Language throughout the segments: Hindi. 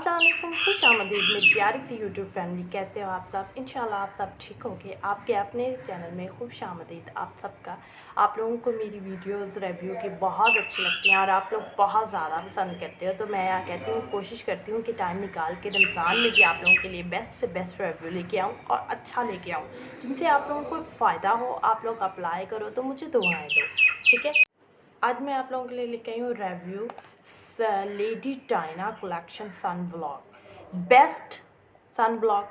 अस्सलाम वालेकुम, खुशामदीद मेरी प्यारी सी यूट्यूब फैमिली। कैसे हो आप सब? इंशाल्लाह आप सब ठीक होगे। आपके अपने चैनल में खुशामदीद आप सबका। आप लोगों को मेरी वीडियोस रिव्यू की बहुत अच्छी लगती हैं और आप लोग बहुत ज़्यादा पसंद करते हो। तो मैं यहाँ कहती हूँ, कोशिश करती हूँ कि टाइम निकाल के रमज़ान में भी आप लोगों के लिए बेस्ट से बेस्ट रिव्यू लेके आऊँ और अच्छा लेके आऊँ, जिनसे आप लोगों को फ़ायदा हो। आप लोग अप्लाई करो तो मुझे दुआएँ दो, ठीक है। आज मैं आप लोगों के लिए लेके आई हूँ review lady Diana collection sun block. Best sun block,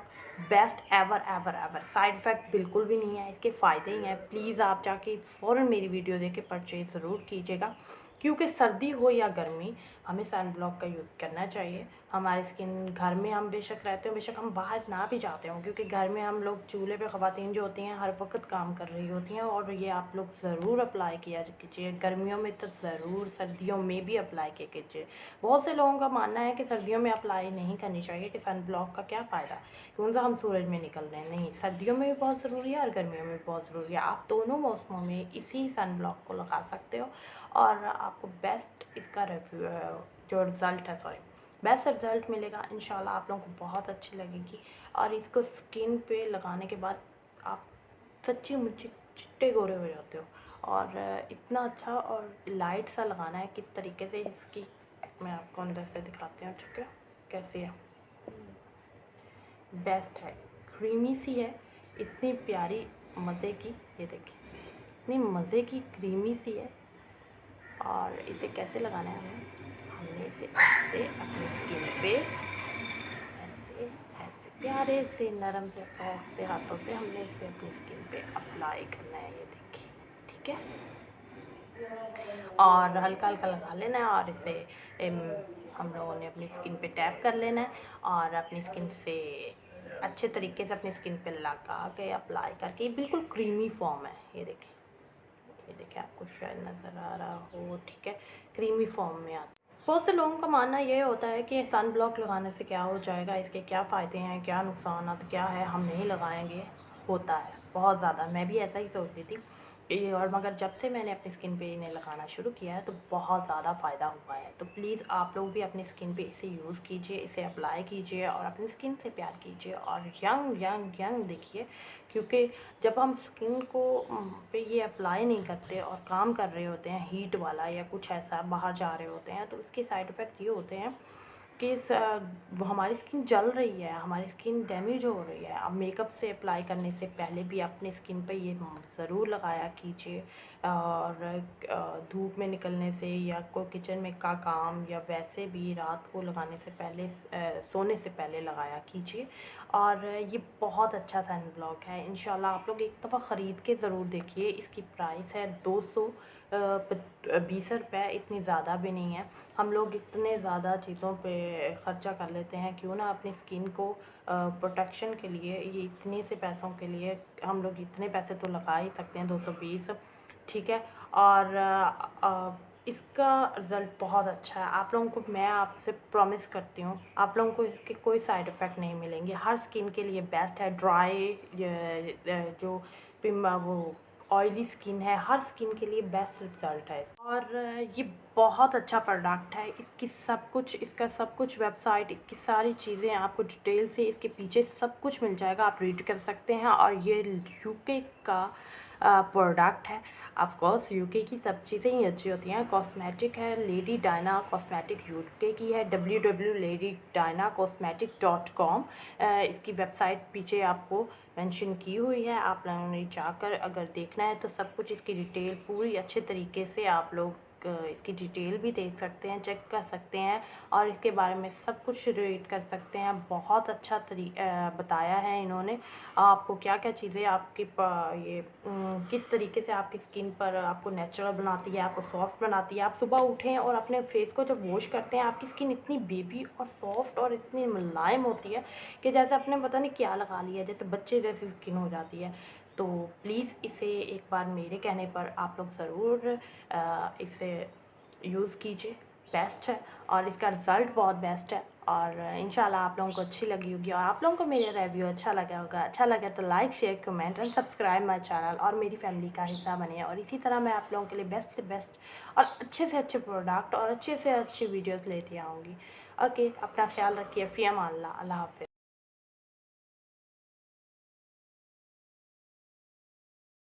best ever ever ever. Side effect बिल्कुल भी नहीं है, इसके फ़ायदे ही हैं। प्लीज़ आप जाके फ़ौरन मेरी वीडियो देख के परचेज़ ज़रूर कीजिएगा, क्योंकि सर्दी हो या गर्मी हमें सन ब्लॉक का यूज़ करना चाहिए। हमारी स्किन, घर में हम बेशक रहते हो, बेशक हम बाहर ना भी जाते हों, क्योंकि घर में हम लोग चूल्हे पे ख़वातीन जो होती हैं हर वक्त काम कर रही होती हैं, और ये आप लोग ज़रूर अप्लाई किया कीजिए। गर्मियों में तो ज़रूर, सर्दियों में भी अप्लाई किया कीजिए। बहुत से लोगों का मानना है कि सर्दियों में अप्लाई नहीं करनी चाहिए, कि सन ब्लॉक का क्या फ़ायदा, क्योंकि हम सूरज में निकल रहे हैं। नहीं, सर्दियों में भी बहुत ज़रूरी है और गर्मियों में भी बहुत ज़रूरी है। आप दोनों मौसमों में इसी सन ब्लॉक को लगा सकते हो और आपको बेस्ट इसका रिव्यू, जो रिज़ल्ट है, सॉरी, बेस्ट रिज़ल्ट मिलेगा। इंशाल्लाह आप लोगों को बहुत अच्छी लगेगी। और इसको स्किन पे लगाने के बाद आप सच्ची मुच्ची चिट्टे गोरे हो जाते हो। और इतना अच्छा और लाइट सा लगाना है। किस तरीके से इसकी मैं आपको अंदर से दिखाती हूँ, ठीक है, कैसी है। बेस्ट है, क्रीमी सी है, इतनी प्यारी मज़े की। ये देखिए, इतनी मज़े की क्रीमी सी है। और इसे कैसे लगाना है हमने इसे ऐसे अपनी स्किन पे ऐसे ऐसे प्यारे से नरम से सॉफ्ट से हाथों से हमने इसे अपनी स्किन पे अप्लाई करना है। ये देखिए, ठीक है। और हल्का हल्का लगा लेना है और इसे हम लोगों ने अपनी स्किन पे टैप कर लेना है और अपनी स्किन से अच्छे तरीके से अपनी स्किन पे लगा के अप्लाई करके, ये बिल्कुल क्रीमी फॉर्म है। ये देखिए, ये देखिए, आपको शायद नज़र आ रहा हो, ठीक है, क्रीमी फॉर्म में आता है। बहुत से लोगों का मानना ये होता है कि सन ब्लॉक लगाने से क्या हो जाएगा, इसके क्या फ़ायदे हैं, क्या नुकसान क्या है, हम नहीं लगाएंगे। होता है बहुत ज़्यादा, मैं भी ऐसा ही सोचती थी और मगर जब से मैंने अपनी स्किन पे इन्हें लगाना शुरू किया है तो बहुत ज़्यादा फ़ायदा हुआ है। तो प्लीज़ आप लोग भी अपनी स्किन पे इसे यूज़ कीजिए, इसे अप्लाई कीजिए और अपनी स्किन से प्यार कीजिए और यंग यंग यंग दिखिए। क्योंकि जब हम स्किन को पे ये अप्लाई नहीं करते और काम कर रहे होते हैं हीट वाला या कुछ ऐसा, बाहर जा रहे होते हैं, तो इसके साइड इफ़ेक्ट ये होते हैं कि हमारी स्किन जल रही है, हमारी स्किन डैमेज हो रही है। अब मेकअप से अप्लाई करने से पहले भी अपनी स्किन पे ये ज़रूर लगाया कीजिए। और धूप में निकलने से या कोई किचन में का काम या वैसे भी रात को लगाने से पहले, सोने से पहले लगाया कीजिए। और ये बहुत अच्छा सन ब्लॉक है। इंशाल्लाह आप लोग एक दफ़ा ख़रीद के ज़रूर देखिए। इसकी प्राइस है 220 रुपये, इतनी ज़्यादा भी नहीं है। हम लोग इतने ज़्यादा चीज़ों पे ख़र्चा कर लेते हैं, क्यों ना अपनी स्किन को प्रोटेक्शन के लिए, ये इतने से पैसों के लिए हम लोग इतने पैसे तो लगा ही सकते हैं, 220, ठीक है। और इसका रिज़ल्ट बहुत अच्छा है। आप लोगों को मैं आपसे प्रॉमिस करती हूँ, आप लोगों को इसके कोई साइड इफ़ेक्ट नहीं मिलेंगे। हर स्किन के लिए बेस्ट है। ड्राई, जो वो ऑयली स्किन है, हर स्किन के लिए बेस्ट रिज़ल्ट है। और ये बहुत अच्छा प्रोडक्ट है। इसकी सब कुछ, इसका सब कुछ वेबसाइट, इसकी सारी चीज़ें आपको डिटेल से इसके पीछे सब कुछ मिल जाएगा, आप रीड कर सकते हैं। और ये यूके का प्रोडक्ट है। ऑफ कोर्स यूके की सब चीज़ें ही अच्छी होती हैं। कॉस्मेटिक है, लेडी डायना कॉस्मेटिक यूके की है, www.ladydynacosmetic.com। इसकी वेबसाइट पीछे आपको मेंशन की हुई है। आप लोगों ने जाकर अगर देखना है तो सब कुछ इसकी डिटेल पूरी अच्छे तरीके से आप लोग इसकी डिटेल भी देख सकते हैं, चेक कर सकते हैं और इसके बारे में सब कुछ रीड कर सकते हैं। बहुत अच्छा बताया है इन्होंने, आपको क्या क्या चीज़ें आपकी ये किस तरीके से आपकी स्किन पर आपको नेचुरल बनाती है, आपको सॉफ्ट बनाती है। आप सुबह उठें और अपने फेस को जब वॉश करते हैं, आपकी स्किन इतनी बेबी और सॉफ्ट और इतनी मुलायम होती है कि जैसे आपने पता नहीं क्या लगा लिया, जैसे बच्चे जैसी स्किन हो जाती है। तो प्लीज़ इसे एक बार मेरे कहने पर आप लोग ज़रूर इसे यूज़ कीजिए। बेस्ट है और इसका रिज़ल्ट बहुत बेस्ट है। और इंशाल्लाह आप लोगों को अच्छी लगी होगी, और आप लोगों को मेरा रिव्यू अच्छा लगा होगा। अच्छा लगा तो like share comment and subscribe my channel और मेरी फैमिली का हिस्सा बने। और इसी तरह मैं आप लोगों के लिए बेस्ट से बेस्ट और अच्छे से अच्छे प्रोडक्ट और अच्छे से अच्छी वीडियोज़ लेती आऊँगी। ओके, अपना ख्याल रखिए। फ़ी अमान अल्लाह। अल्लाह हाफ़िज़।